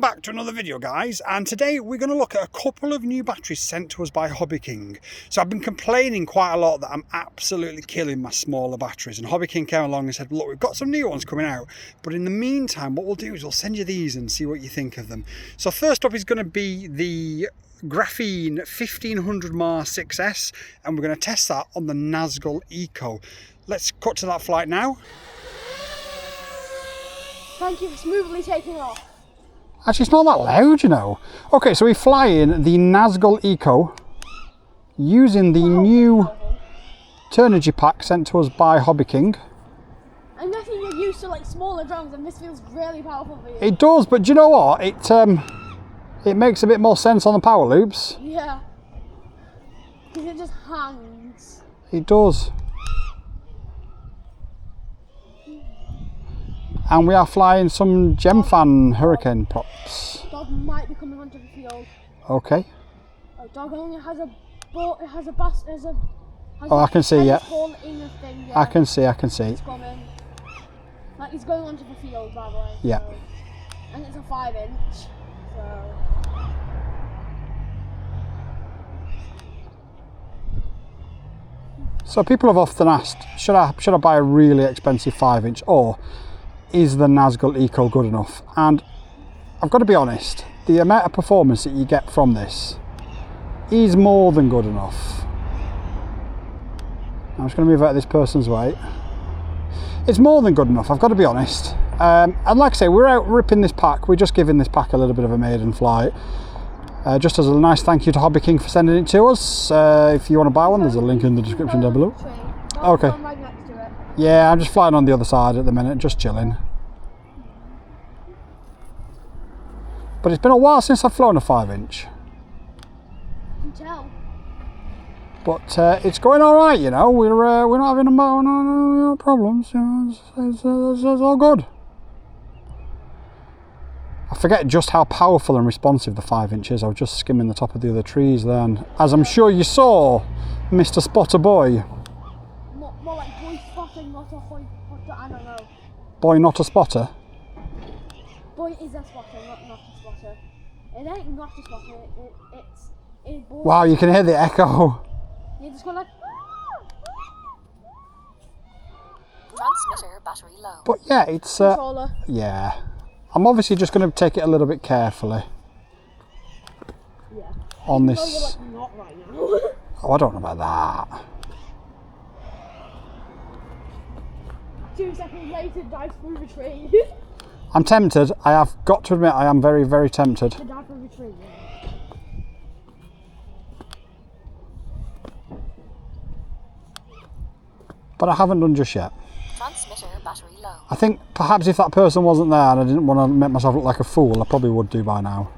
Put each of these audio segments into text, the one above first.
Welcome back to another video, guys, and today we're going to look at a couple of new batteries sent to us by HobbyKing. So I've been complaining quite a lot that I'm absolutely killing my smaller batteries, and HobbyKing came along and said, look, we've got some new ones coming out, but in the meantime what we'll do is we'll send you these and see what you think of them. So first up is going to be the Graphene 1500 mAh 6S, and we're going to test that on the Nazgul Eco. Let's cut to that flight now. Thank you for smoothly taking off. Actually, it's not that loud, you know. Okay, so we're flying the Nazgul Eco using the new Turnigy pack sent to us by HobbyKing. I'm guessing you're used to like smaller drones and this feels really powerful for you. It does, but do you know what? It makes a bit more sense on the power loops. Yeah. Because it just hangs. It does. And we are flying some Gemfan Hurricane props. Dog might be coming onto the field. Okay. Oh, dog only has a ball. It has a bus. Oh, I can see, yeah. In a thing, yeah. I can see. It's coming. Like he's going onto the field, by the way. Yeah. So. And it's a 5-inch. So. So people have often asked, should I buy a really expensive 5-inch, or is the Nazgul Eco good enough? And I've got to be honest, the amount of performance that you get from this is more than good enough. I'm just going to move out of this person's way. It's more than good enough, I've got to be honest. And like I say, we're out ripping this pack. We're just giving this pack a little bit of a maiden flight. Just as a nice thank you to HobbyKing for sending it to us. If you want to buy one, there's a link in the description down below. Okay. Yeah, I'm just flying on the other side at the minute, just chilling. But it's been a while since I've flown a 5-inch. I can tell. But it's going all right, you know. We're not having no problems. You know, it's all good. I forget just how powerful and responsive the 5-inch is. I was just skimming the top of the other trees then, as I'm sure you saw, Mr. Spotter Boy. More like boy spotting, not a boy. I don't know. Boy, not a spotter. Boy is a spotter, not a spotter. It ain't not a spotter. It's boy. Wow, you can hear the echo. You just go like. Transmitter battery low. But yeah, it's Controller. yeah. I'm obviously just going to take it a little bit carefully. Yeah. On this. You're like not right now. Oh, I don't know about that. 2 seconds later, dive through the tree. I'm tempted. I have got to admit, I am very, very tempted. The dive through the tree. Yeah. But I haven't done just yet. Transmitter battery low. I think perhaps if that person wasn't there and I didn't want to make myself look like a fool, I probably would do by now.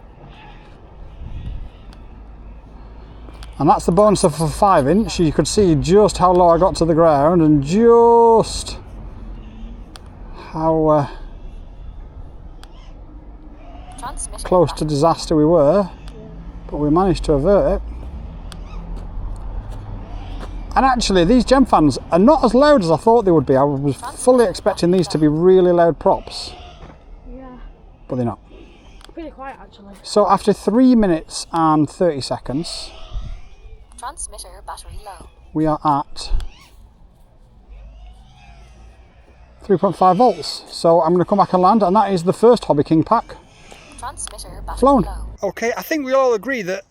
And that's the bonus of a 5-inch. You could see just how low I got to the ground and just how close to disaster we were, but we managed to avert it. And actually, these Gemfans are not as loud as I thought they would be. I was fully expecting these to be really loud props. Yeah. But they're not. Pretty quiet, actually. So after 3 minutes and 30 seconds, transmitter battery low. We are at 3.5 volts. So I'm going to come back and land, and that is the first HobbyKing pack Transmitter battery flown. low. Okay, I think we all agree that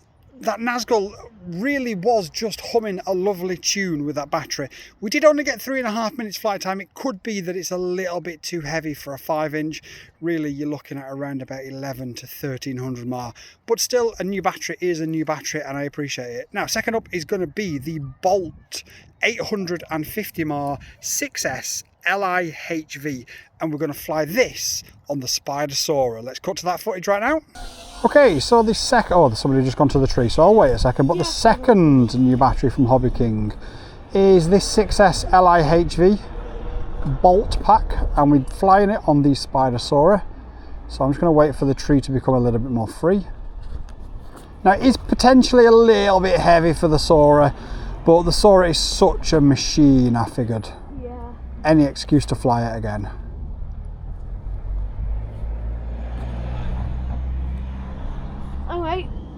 Nazgul really was just humming a lovely tune with that battery. We did only get 3.5 minutes flight time. It could be that it's a little bit too heavy for a 5-inch. Really, you're looking at around about 11 to 1300 mAh. But still, a new battery is a new battery, and I appreciate it. Now, second up is going to be the Bolt 850 mAh 6S LiHV, and we're going to fly this on the Spydr Sora. Let's cut to that footage right now. Okay, so the second, oh, somebody just gone to the tree, so I'll wait a second, but the second new battery from HobbyKing is this 6S LiHV Bolt pack, and we're flying it on the Spydr Sora. So I'm just going to wait for the tree to become a little bit more free. Now, it is potentially a little bit heavy for the Sora, but the Sora is such a machine, I figured. Yeah. Any excuse to fly it again.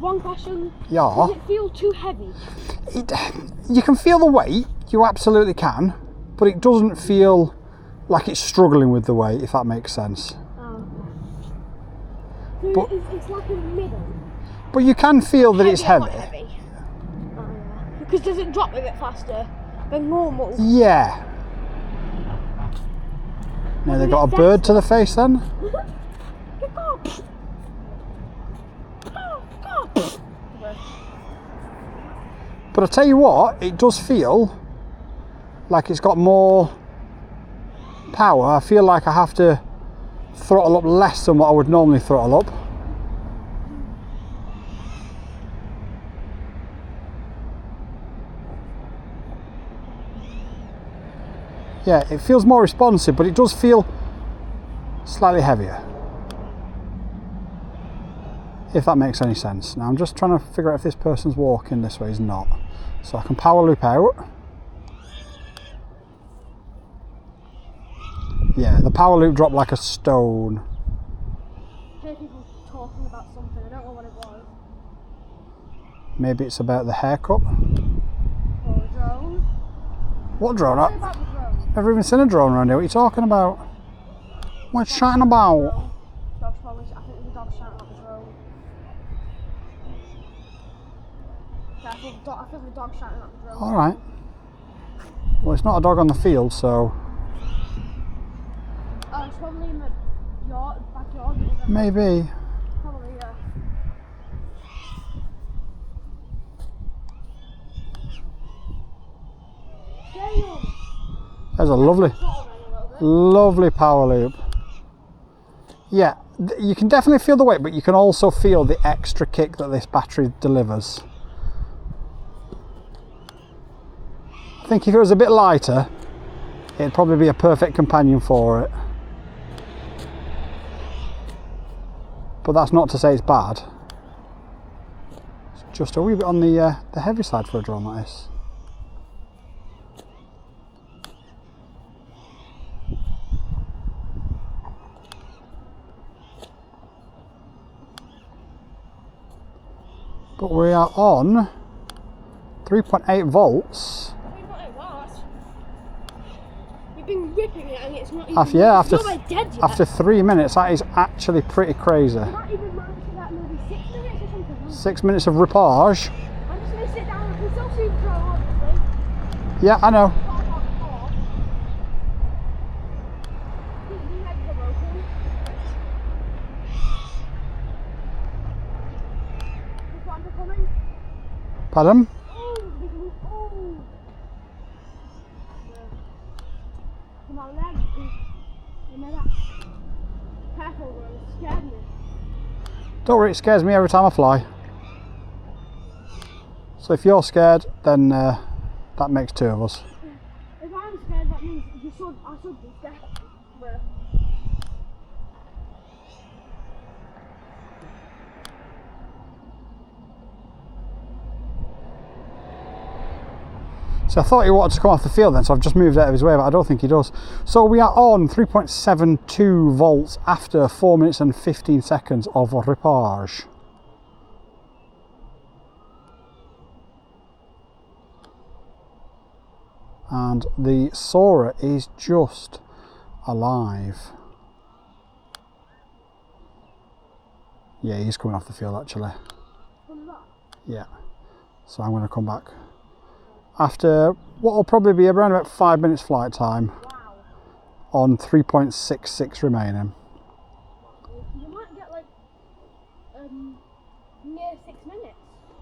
one question. Yeah. Does it feel too heavy? You can feel the weight, you absolutely can, but it doesn't feel like it's struggling with the weight, if that makes sense. Oh. So But- it's like in the middle. But you can feel that it's Heavy or heavy. not heavy? Oh, yeah. Because does it drop a bit faster than normal? Yeah. Now they've got a bird to the face then. But I tell you what, it does feel like it's got more power. I feel like I have to throttle up less than what I would normally throttle up. Yeah, it feels more responsive, but it does feel slightly heavier. If that makes any sense. Now I'm just trying to figure out if this person's walking this way. He's not. So I can power loop out. Yeah, the power loop dropped like a stone. I hear people talking about something. I don't know what it was. Maybe it's about the haircut. Or a drone. What drone? What about the drone? Never even seen a drone around here. What are you talking about? What are you chatting about? Dog's probably, I think the dog's shouting at the drone. Yeah, I think the dog's shouting at the drone. Alright. Well, it's not a dog on the field, so Oh, it's probably in the backyard. maybe. Probably, yeah. Damn! There's a lovely, lovely power loop. Yeah, you can definitely feel the weight, but you can also feel the extra kick that this battery delivers. I think if it was a bit lighter, it'd probably be a perfect companion for it. But that's not to say it's bad. It's just a wee bit on the heavy side for a drone like this. But we are on 3.8 volts. We've got it worse. We've been ripping it and it's not even. After it's not dead yet. after 3 minutes, that is actually pretty crazy. Not even managed to that maybe 6 minutes or something. 6 minutes of rippage. I'm just gonna sit down. I can still see the drone, obviously. Yeah, I know. But I can't talk. The legs are broken. This one's coming. Pardon? Oh, oh. Come on, legs. Remember that. Careful, bro. It scared me. Don't worry, it scares me every time I fly. So if you're scared, then that makes two of us. If I'm scared, that means I should be scared. Bro. So I thought he wanted to come off the field then, so I've just moved out of his way, but I don't think he does. So we are on 3.72 volts after 4 minutes and 15 seconds of rippage. And the Sora is just alive. Yeah, he's coming off the field actually. Yeah. So I'm going to come back after what will probably be around about 5 minutes flight time. Wow. On 3.66 remaining. You might get like near 6 minutes.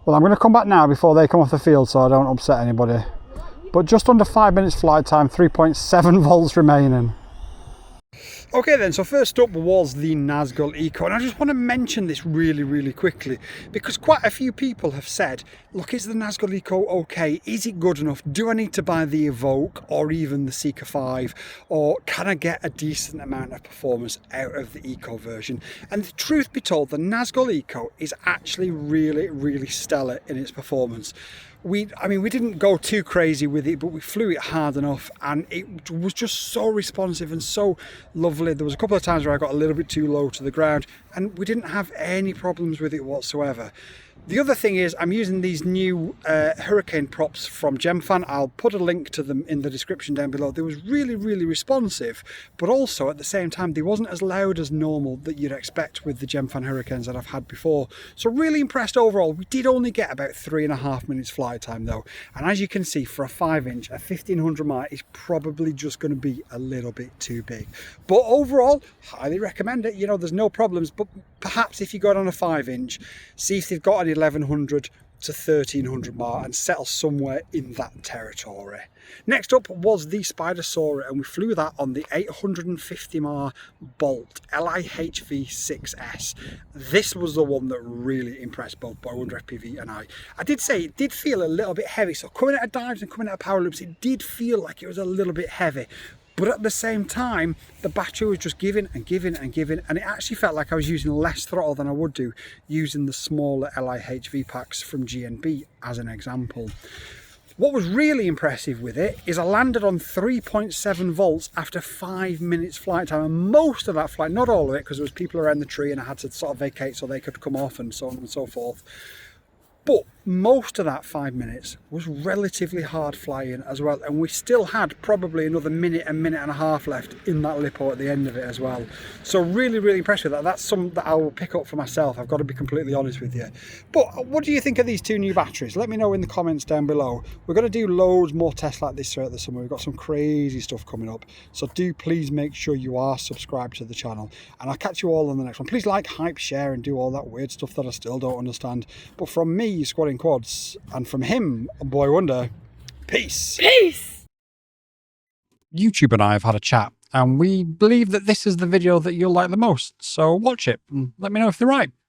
Well, I'm going to come back now before they come off the field so I don't upset anybody. But just under 5 minutes flight time, 3.7 volts remaining. Okay then, so first up was the Nazgul Eco, and I just want to mention this really quickly because quite a few people have said, look, is the Nazgul Eco okay? Is it good enough? Do I need to buy the Evoke or even the Seeker 5, or can I get a decent amount of performance out of the Eco version? And the truth be told, the Nazgul Eco is actually really stellar in its performance. I mean, we didn't go too crazy with it, but we flew it hard enough and it was just so responsive and so lovely. There was a couple of times where I got a little bit too low to the ground and we didn't have any problems with it whatsoever. The other thing is I'm using these new Hurricane props from Gemfan. I'll put a link to them in the description down below. They was really, really responsive, but also at the same time, they wasn't as loud as normal that you'd expect with the Gemfan Hurricanes that I've had before. So really impressed overall. We did only get about 3.5 minutes flight time though. And as you can see, for a 5-inch, a 1500 mAh is probably just going to be a little bit too big. But overall, highly recommend it. You know, there's no problems, but perhaps if you got on a 5-inch, see if they've got an 1100 to 1300 mAh and settle somewhere in that territory. Next up was the Spydr Sora, and we flew that on the 850 mAh Bolt LiHV 6S. This was the one that really impressed both Boy Wonder FPV and I. I did say it did feel a little bit heavy, so coming out of dives and coming out of power loops, it did feel like it was a little bit heavy. But at the same time, the battery was just giving and giving and giving, and it actually felt like I was using less throttle than I would do using the smaller LiHV packs from GNB as an example. What was really impressive with it is I landed on 3.7 volts after 5 minutes flight time, and most of that flight, not all of it, because there was people around the tree and I had to sort of vacate so they could come off and so on and so forth. But most of that 5 minutes was relatively hard flying as well, and we still had probably another minute and a half left in that LiPo at the end of it as well. So really, really impressed with that. That's something that I will pick up for myself, I've got to be completely honest with you. But what do you think of these two new batteries? Let me know in the comments down below. We're going to do loads more tests like this throughout the summer. We've got some crazy stuff coming up, so do please make sure you are subscribed to the channel, and I'll catch you all on the next one. Please like, hype, share and do all that weird stuff that I still don't understand. But from me, Squatting Quads, and from him, Boy Wonder, peace. Peace! YouTube and I have had a chat, and we believe that this is the video that you'll like the most, so watch it and let me know if they're right.